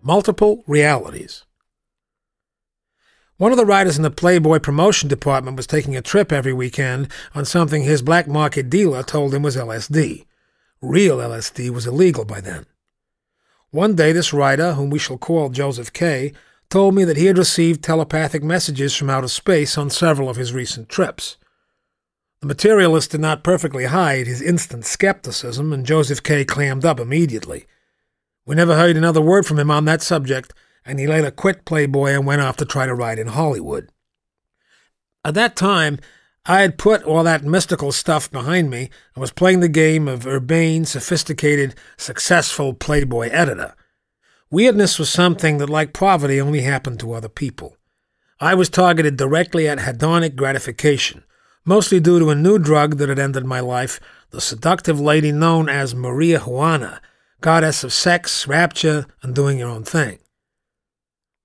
Multiple realities. One of the writers in the Playboy promotion department was taking a trip every weekend on something his black market dealer told him was LSD. Real LSD was illegal by then. One day this writer, whom we shall call Joseph K., told me that he had received telepathic messages from outer space on several of his recent trips. The materialist did not perfectly hide his instant skepticism, and Joseph K. clammed up immediately. We never heard another word from him on that subject, and he later quit Playboy and went off to try to write in Hollywood. At that time, I had put all that mystical stuff behind me and was playing the game of urbane, sophisticated, successful Playboy editor. Weirdness was something that, like poverty, only happened to other people. I was targeted directly at hedonic gratification, mostly due to a new drug that had ended my life, the seductive lady known as Maria Juana, goddess of sex, rapture, and doing your own thing.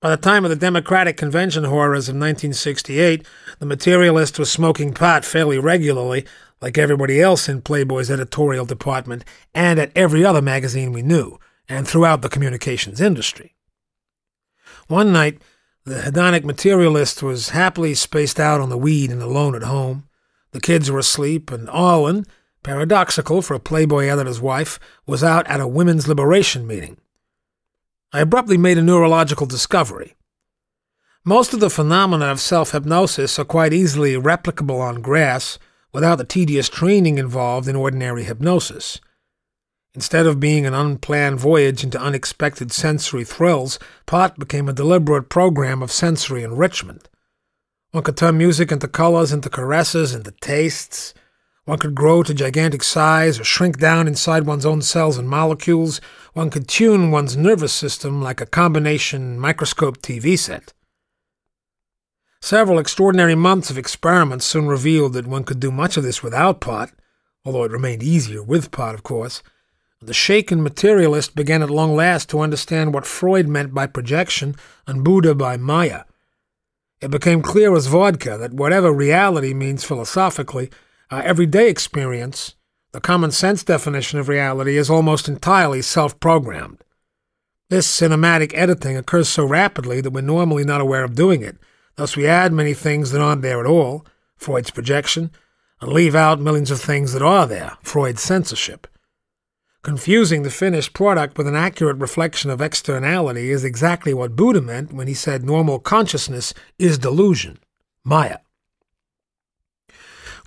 By the time of the Democratic Convention horrors of 1968, the materialist was smoking pot fairly regularly, like everybody else in Playboy's editorial department and at every other magazine we knew, and throughout the communications industry. One night, the hedonic materialist was happily spaced out on the weed and alone at home. The kids were asleep, and Arlen, paradoxical for a Playboy editor's wife, was out at a women's liberation meeting. I abruptly made a neurological discovery. Most of the phenomena of self-hypnosis are quite easily replicable on grass without the tedious training involved in ordinary hypnosis. Instead of being an unplanned voyage into unexpected sensory thrills, pot became a deliberate program of sensory enrichment. One could turn music into colors, into caresses, into tastes. One could grow to gigantic size or shrink down inside one's own cells and molecules. One could tune one's nervous system like a combination microscope TV set. Several extraordinary months of experiments soon revealed that one could do much of this without pot, although it remained easier with pot, of course. The shaken materialist began at long last to understand what Freud meant by projection and Buddha by Maya. It became clear as vodka that whatever reality means philosophically, our everyday experience, the common-sense definition of reality, is almost entirely self-programmed. This cinematic editing occurs so rapidly that we're normally not aware of doing it. Thus we add many things that aren't there at all, Freud's projection, and leave out millions of things that are there, Freud's censorship. Confusing the finished product with an accurate reflection of externality is exactly what Buddha meant when he said normal consciousness is delusion, Maya.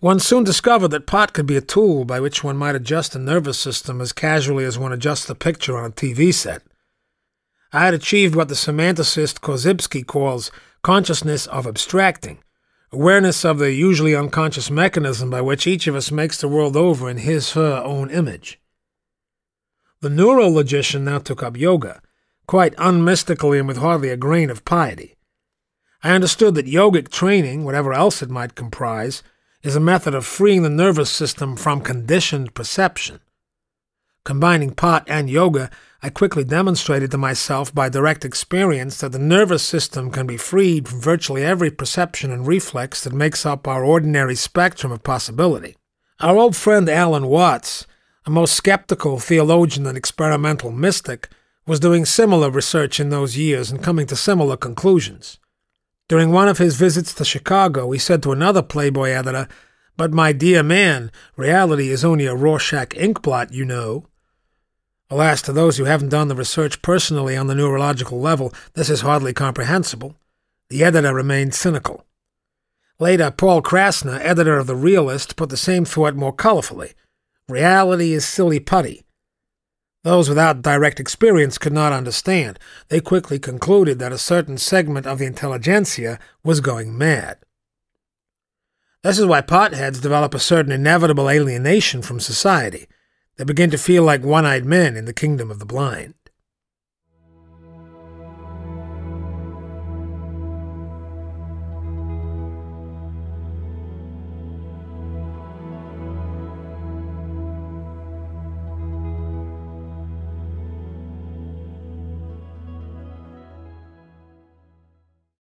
One soon discovered that pot could be a tool by which one might adjust the nervous system as casually as one adjusts the picture on a TV set. I had achieved what the semanticist Korzybski calls consciousness of abstracting, awareness of the usually unconscious mechanism by which each of us makes the world over in his/her own image. The neuro-logician now took up yoga, quite unmystically and with hardly a grain of piety. I understood that yogic training, whatever else it might comprise, is a method of freeing the nervous system from conditioned perception. Combining pot and yoga, I quickly demonstrated to myself by direct experience that the nervous system can be freed from virtually every perception and reflex that makes up our ordinary spectrum of possibility. Our old friend Alan Watts, a most skeptical theologian and experimental mystic, was doing similar research in those years and coming to similar conclusions. During one of his visits to Chicago, he said to another Playboy editor, "But my dear man, reality is only a Rorschach inkblot, you know." Alas, to those who haven't done the research personally on the neurological level, this is hardly comprehensible. The editor remained cynical. Later, Paul Krasner, editor of The Realist, put the same thought more colorfully. Reality is silly putty. Those without direct experience could not understand. They quickly concluded that a certain segment of the intelligentsia was going mad. This is why potheads develop a certain inevitable alienation from society. They begin to feel like one-eyed men in the kingdom of the blind.